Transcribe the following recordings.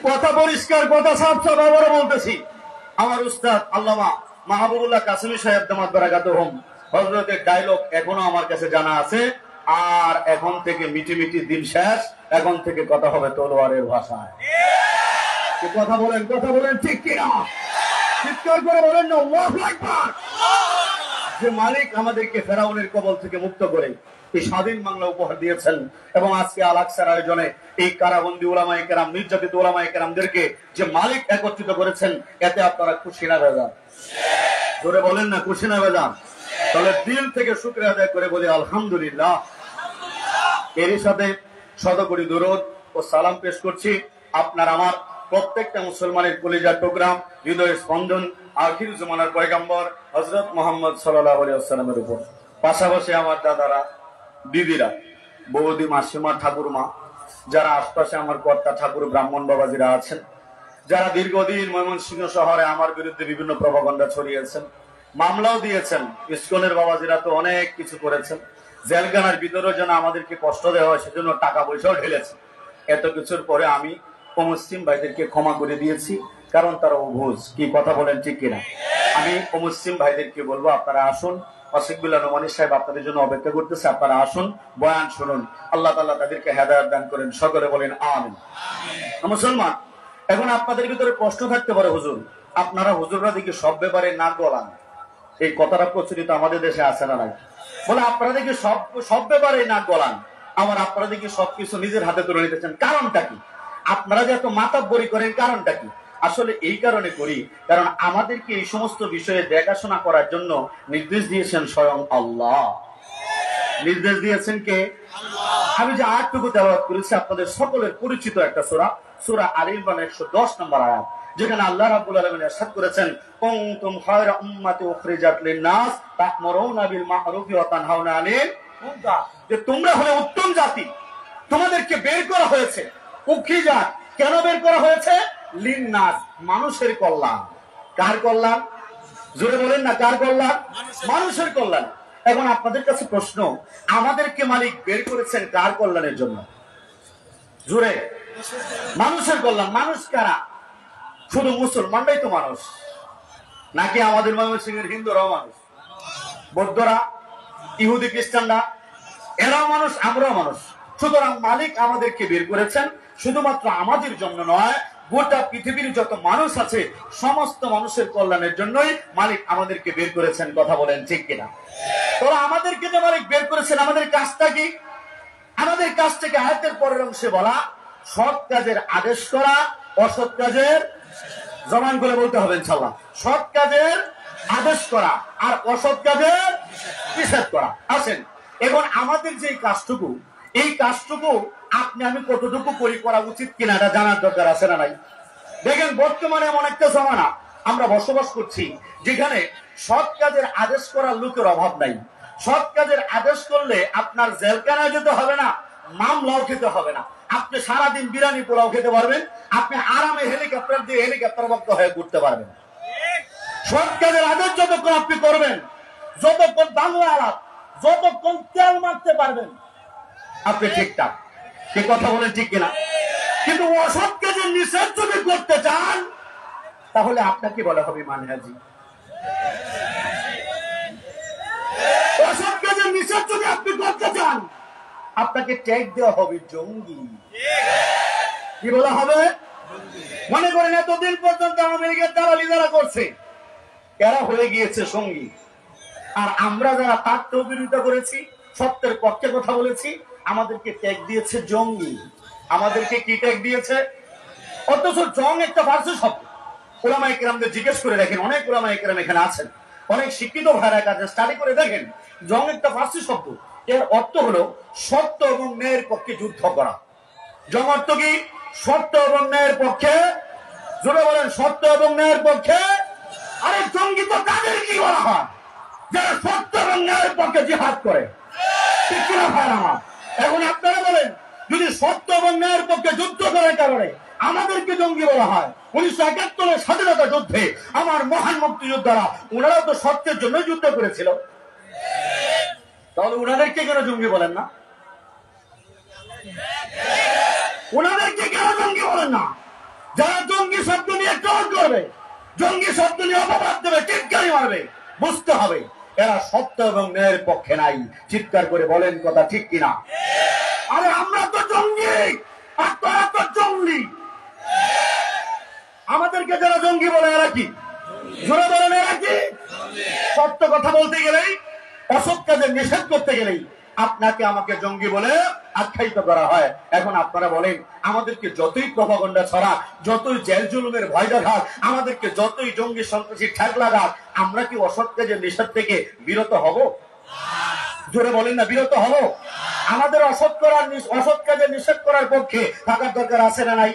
কথা পরিষ্কার, কথা সাফ সাফ আবারও বলতেছি। আমার উস্তাদ আল্লামা মাহবুবুল্লাহ কাসেমি সাহেব দামাত বারাকাতুহুম হযরতের ডায়লগ এখনো আমার কাছে জানা আছে। আর এখন থেকে মিটি মিটি দিন শেষ, এখন থেকে কথা হবে তলোয়ারের ভাষায়। কথা বলেন, কথা বলেন, ঠিক কিনা? চিৎকার করে বলেন না আল্লাহু আকবার। যে মালিক আমাদেরকে ফেরাউনের কবল থেকে মুক্ত করে এই স্বাধীন বাংলা উপহার দিয়েছেন, এবং আজকে আল আকসার আয়োজনে এই কারাবন্দী উলামায়ে কেরাম, নির্যাতিত উলামায়ে কেরামদেরকে যে মালিক একত্রিত করেছেন, এতে আপনারা খুশি না বেজান? জোরে বলেন না, খুশি না বেজান? তাহলে দিল থেকে শুকরিয়া আদায় করে বলি আলহামদুলিল্লাহ। এরই সাথে শতকোটি দরুদ ও সালাম পেশ করছি আপনার আমার প্রত্যেকটা মুসলমানের কলিজার প্রোগ্রাম, হৃদয় স্পন্দন, আখির জমানার পয়গম্বর হযরত মুহাম্মদ সাল্লাল্লাহু আলাইহি ওয়াসাল্লামের উপর। পাশাপাশি আমার দাদারা, দিদিরা, বৌদি, মাসিমা, ঠাকুরমা, যারা আশপাশে আমার কর্তা ঠাকুর ব্রাহ্মণ বাবাজিরা আছেন, যারা দীর্ঘদিন ময়মনসিংহ শহরে আমার বিরুদ্ধে বিভিন্ন প্রভাকাণ্ডা ছড়িয়েছেন, মামলাও দিয়েছেন। ইসকনের বাবাজিরা তো অনেক কিছু করেছেন, জেলখানার ভিতরে যেন আমাদেরকে কষ্ট দেওয়া হয় সেজন্য টাকা পয়সাও ঢেলেছে। এত কিছুর পরে আমি মুসলিম ভাইদেরকে ক্ষমা করে দিয়েছি, কারণ তারা অবুঝ। কি কথা বলেন, ঠিক কিনা? আমি মুসলিম ভাইদেরকে বলবো আপনারা আসুন, আশিকুল্লাহ নোমানী সাহেব আপনাদের জন্য অপেক্ষা করতেছে, আপনারা আসুন, বয়ান শুনুন, আল্লাহ তাআলা তাদেরকে হেদায়েত দান করেন। সকলে বলেন আমিন। মুসলমান, এখন আপনাদের ভিতরে প্রশ্ন থাকতে পারে, হুজুর আপনারা হুজুররা দেখি সব ব্যাপারে নাক গলান, এই কথাটা প্রচলিত আমাদের দেশে আছে না নাই? বলে আপনারা দেখি সব ব্যাপারে নাক গলান, আমার আপনারা দেখি সবকিছু নিজের হাতে তুলে নিতেছেন, কারণটা কি? আপনারা যে এত মাতাব্বরি করেন, কারণটা কি? আসলে এই কারণে করি, কারণ আমাদেরকে এই সমস্ত বিষয়ে দেখাশোনা করার জন্য নির্দেশ দিয়েছেন স্বয়ং আল্লাহ। নির্দেশ দিয়েছেন কে? আমি যে আয়াতটুকু তেলাওয়াত করেছি আপনাদের সকলের পরিচিত একটা সূরা, সূরা আলে ইমরান ১১০ নম্বর আয়াত, যেখানে আল্লাহ রাব্বুল আলামিন ইরশাদ করেছেন, কুনতুম খায়রা উম্মাতি উখরিজাত লিন-নাস তা'মুরুনা বিল মা'রুফি ওয়া তানহাউনা আনিল মুনকার, যে তোমরা হলে উত্তম জাতি, তোমাদেরকে বের করা হয়েছে। উখরিজাত কেন বের করা হয়েছে? লিন-নাস, মানুষের কল্যাণ। কার কল্যাণ? জোরে বলেন না, কার কল্যাণ? মানুষের কল্যাণ। এখন আপনাদের কাছে প্রশ্ন, আমাদেরকে মালিক বের করেছেন কার কল্যাণের জন্য? জোরে, মানুষের কল্যাণ। মানুষ কারা? শুধু মুসলমানরাই তো মানুষ নাকি আমাদের ময়মনসিংহের হিন্দুরাও মানুষ? বৌদ্ধরা, ইহুদি, খ্রিস্টানরা, এরাও মানুষ, আমরাও মানুষ। সুতরাং মালিক আমাদেরকে বের করেছেন শুধুমাত্র আমাদের জন্য নয়, গোটা পৃথিবীর যত মানুষ আছে সমস্ত মানুষের কল্যাণের জন্যই মালিক আমাদেরকে বের করেছেন। কথা বলেন ঠিক কিনা? তোরা আমাদেরকে যে মালিক বের করেছেন, আমাদের কাজটা কি? আমাদের কাজটাকে আয়াতের পরের অংশে বলা, সৎ কাজের আদেশ করা, অসৎ কাজের, জবান করে বলতে হবে ইনশাআল্লাহ, সৎ কাজের আদেশ করা আর অসৎ কাজের নিষেধ করা। আসেন, এখন আমাদের যে কাজটুকু, এই কাজটুকু আপনি আমি কতটুকু করা উচিত কিনা এটা জানার দরকার আছে না নাই? দেখেন, বর্তমানে এমন একটা জমানা আমরা বসবাস করছি যেখানে সৎ কাজের আদেশ করার লোকের অভাব নাই। সৎ কাজের আদেশ করলে আপনার জেলখানায় যেতে হবে না, মামলাও খেতে হবে না, আপনি সারাদিন বিরিয়ানি পোলাও খেতে পারবেন, আপনি আরামে হেলিকপ্টার দিয়ে হেলিকপ্টার ভক্ত হয়ে ঘুরতে পারবেন। সৎ কাজের আদেশ যতক্ষণ আপনি করবেন, যতক্ষণ বাংলা আলাপ, যতক্ষণ তেল মারতে পারবেন, আপনি ঠিকঠাক। সে কথা বলেন ঠিক কিনা? কিন্তু অসৎ কাজের নিষেধ যদি করতে চান, তাহলে আপনাকে বলা হবে মানহাজি। অসৎ কাজের নিষেধ যদি আপনি করতে চান, আপনাকে ট্যাগ দেওয়া হবে জঙ্গি। কি বলা হবে? মনে করেন এতদিন পর্যন্ত আমেরিকার দালালি যারা করছে, এরা হয়ে গিয়েছে সঙ্গী, আর আমরা যারা তার বিরোধিতা করেছি, সত্যের পক্ষে কথা বলেছি, আমাদেরকে ট্যাগ দিয়েছে জঙ্গি। আমাদেরকে কি ট্যাগ দিয়েছে? অথচ জং একটা ফার্সি শব্দ। উলামায়ে কেরামদের জিজ্ঞেস করে দেখেন, অনেক উলামায়ে কেরাম এখানে আছেন, অনেক শিক্ষিত ভাইরা কাছে স্টাডি করে দেখেন, জং একটা ফার্সি শব্দ। এর অর্থ হলো সত্য এবং ন্যায়ের পক্ষে যুদ্ধ করা। জং অর্থ কি? সত্য এবং ন্যায়ের পক্ষে। জোরে বলেন, সত্য এবং ন্যায়ের পক্ষে। আরে জঙ্গি তো তাদের কি বলা হয়? যারা সত্য এবং ন্যায়ের পক্ষে জিহাদ করে। ঠিক কিনা ভাইরা আমার? এখন আপনারা বলেন, যদি সত্য এবং ন্যায়ের পক্ষে যুদ্ধ করার কারণে আমাদেরকে জঙ্গি বলা হয়। 1971 স্বাধীনতা যুদ্ধে আমার মহান মুক্তিযোদ্ধারা, ওনারাও তো সত্যের জন্য যুদ্ধ করেছিল, তাহলে ওনাদেরকে কেন জঙ্গি বলেন না? ওনাদেরকে কেন জঙ্গি বলেন না? যারা জঙ্গি শব্দ নিয়ে ট্রল করবে, জঙ্গি শব্দ নিয়ে অপবাদ দেবে, চিৎকারি মারবে, বুঝতে হবে এরা সত্য এবং ন্যায়ের পক্ষে নাই। চিৎকার করে বলেন কথা ঠিক কিনা? আরে আমরা তো জঙ্গি, আর তারা তো জঙ্গলি। আমাদেরকে যারা জঙ্গি বলে এরা কি? জোরে বলেন এরা কি? সত্য কথা বলতে গেলেই, অসৎ কাজে নিষেধ করতে গেলেই আপনাকে আমাকে জঙ্গি বলে আখ্যায়িত করা হয়। এখন আপনারা বলেন, আমাদেরকে যতই প্রপাগন্ডা ছড়া, যতই জেল জুলুমের ভয় দেখাক, আমাদেরকে যতই জঙ্গি সন্ত্রাসী ঠ্যাক লাগাক, আমরা কি অসৎ কাজের নিষেধ থেকে বিরত হব? জোরে বলেন না, বিরত হব? আমাদের অসৎ কাজের নিষেধ করার পক্ষে থাকার দরকার আছে না নাই?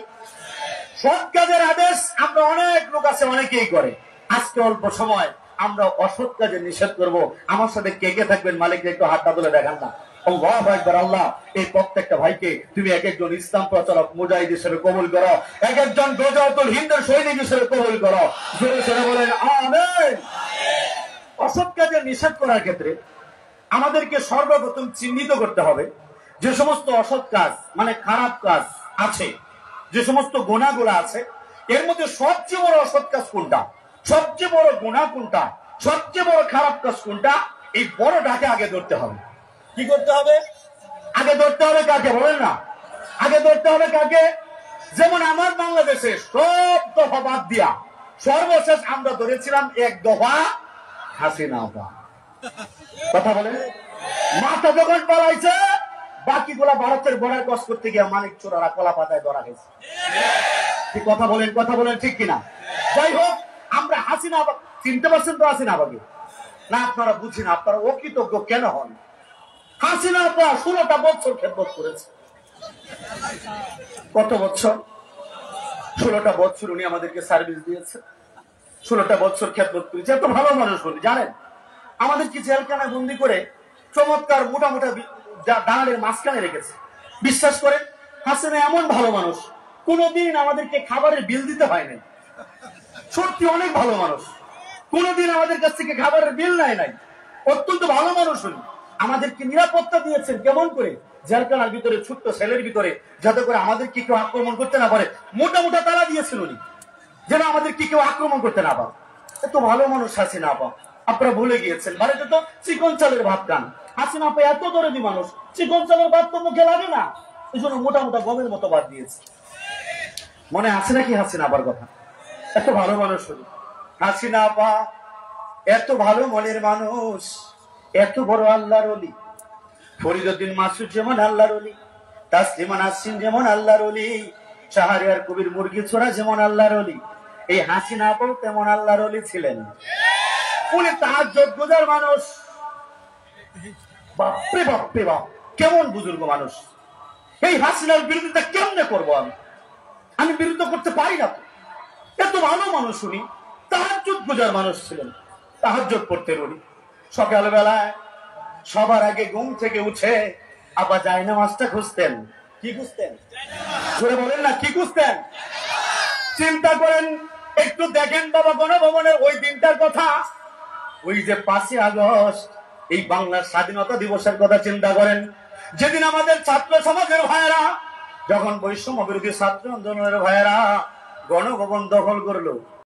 সৎ কাজের আদেশ আমরা অনেক লোক আছে, অনেকেই করে। আজকে অল্প সময় আমরা অসৎ কাজে নিষেধ করব। আমার সাথে কে কে থাকবেন? মালিককে একটু হাতটা তুলে দেখান না। আল্লাহু আকবার। আল্লাহ এই প্রত্যেকটা ভাইকে তুমি এক একজন ইসলাম প্রচারক মুজাহিদ হিসেবে কবুল করো, এক একজন গজওয়াতুল হিন্দের সৈনিক হিসেবে কবুল করো। জোরে জোরে বলেন আমিন। অসৎ কাজে নিষেধ করার ক্ষেত্রে আমাদেরকে সর্বপ্রথম চিহ্নিত করতে হবে যে সমস্ত অসৎ কাজ মানে খারাপ কাজ আছে, যে সমস্ত গুনাহগুলো আছে, এর মধ্যে সবচেয়ে বড় অসৎ কাজ কোনটা, সবচেয়ে বড় গুনাহ কোনটা, সবচেয়ে বড় খারাপ কাজ কোনটা, এই বড়টাকে আগে ধরতে হবে। কি করতে হবে? আগে ধরতে হবে কাকে? বলেন না, আগে ধরতে হবে কাকে? যেমন আমার বাংলাদেশে সব দফা বাদ দিয়া সর্বশেষ আমরা ধরেছিলাম এক দফা হাসিনা আপা। কথা বলেন, মাথা যখন পালাইছে, বাকিগুলা ভারতের বর্ডার ক্রস করতে গিয়ে মানিক চোরারা কলা পাতায় ধরা গেছে। ঠিক কথা বলেন, কথা বলেন ঠিক কিনা? যাই হোক, আমরা হাসিনা আপা চিনতে পারছেন তো? হাসিনা আপাকে না আপনারা বুঝি না, আপনারা অকৃতজ্ঞ কেন হন? হাসিনা আপা 16টা বছর খেদমত করেছে। কত বছর? 16টা বছর উনি আমাদেরকে সার্ভিস দিয়েছে, 16টা বছর খেদমত করেছে। এত ভালো মানুষ উনি, জানেন আমাদেরকে জেলখানায় বন্দি করে চমৎকার মোটা মোটা ডানারের মাঝখানে রেখেছে। বিশ্বাস করেন, হাসিনা এমন ভালো মানুষ, কোনদিন আমাদেরকে খাবারের বিল দিতে হয় নাই। সত্যি অনেক ভালো মানুষ, কোনদিন আমাদের কাছ থেকে খাবারের বিল নেয় নাই। অত্যন্ত ভালো মানুষ উনি। আমাদেরকে নিরাপত্তা দিয়েছেন কেমন করে? জেলখানার ভিতরে ছোট্ট সেলের ভিতরে, যাতে করে আমাদেরকে কেউ আক্রমণ করতে না পারে। মোটা মোটা তালা দিয়েছেন উনি, যেন আমাদেরকে কেউ আক্রমণ করতে না পারে। এত ভালো মানুষ হাসিনা আপা। আপনারা ভুলে গিয়েছেন, ভারতে তো চিকন চালের ভাত খান। হাসিনা আপা এত দরদি মানুষ, চিকন চালের ভাত তো মুখে লাগে না, এই জন্য মোটা মোটা গমের মতো ভাত দিয়েছে। মনে আছে নাকি হাসিনা আপার কথা? এত ভালো মানুষ হল হাসিনা আপা, এত ভালো মনের মানুষ, এত বড় আল্লাহর ওলি। ফরিদউদ্দিন মাসুদ যেমন আল্লাহর ওলি, তাসলিমা নাসরিন যেমন আল্লাহর ওলি, শাহরিয়ার কবির মুরগি ছোড়া যেমন আল্লাহর ওলি, এই হাসিনা আপাও তেমন আল্লাহর ওলি ছিলেন। উনি তাহাজ্জুদ গুজার মানুষ। বাপরে বাপরে বাপ, কেমন বুজুর্গ মানুষ। এই হাসিনার বিরোধিতা কেমনে করবো আমি বিরোধিতা করতে পারি না তো। এত ভালো মানুষ উনি, তাহাজ্জুদ গুজার মানুষ ছিলেন, তাহাজ্জুদ পড়তেন উনি। সকালবেলায় সবার আগে ঘুম থেকে উঠে আবার জায়নামাজটা খুঁজতেন। কি খুঁজতেন? জোরে বলেন না, কি খুঁজতেন? চিন্তা করেন একটু, দেখেন বাবা গণভবনের ওই দিনটার কথা, ওই যে 5ই আগস্ট, এই বাংলার স্বাধীনতা দিবসের কথা চিন্তা করেন। যেদিন আমাদের ছাত্র সমাজের ভাইয়েরা, যখন বৈষম্য বিরোধী ছাত্র আন্দোলনের ভাইয়েরা গণভবন দখল করলো,